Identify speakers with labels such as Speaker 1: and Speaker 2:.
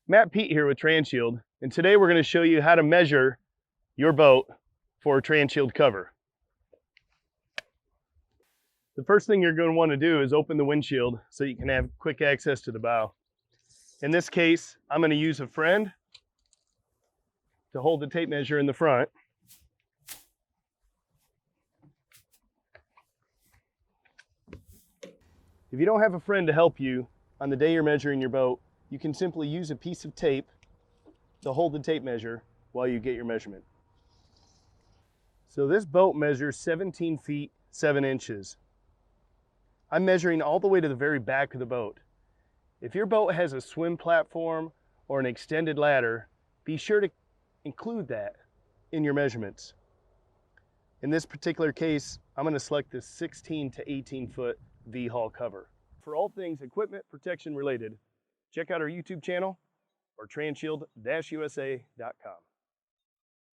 Speaker 1: Matt Pete here with Transhield, and today we're going to show you how to measure your boat for a Transhield cover. The first thing you're going to want to do is open the windshield so you can have quick access to the bow. In this case, I'm going to use a friend to hold the tape measure in the front. If you don't have a friend to help you on the day you're measuring your boat, you can simply use a piece of tape to hold the tape measure while you get your measurement. So this boat measures 17 feet 7 inches. I'm measuring all the way to the very back of the boat. If your boat has a swim platform or an extended ladder, be sure to include that in your measurements. In this particular case, I'm going to select this 16 to 18 foot V-hull cover. For all things equipment protection related, check out our YouTube channel or transhield-usa.com.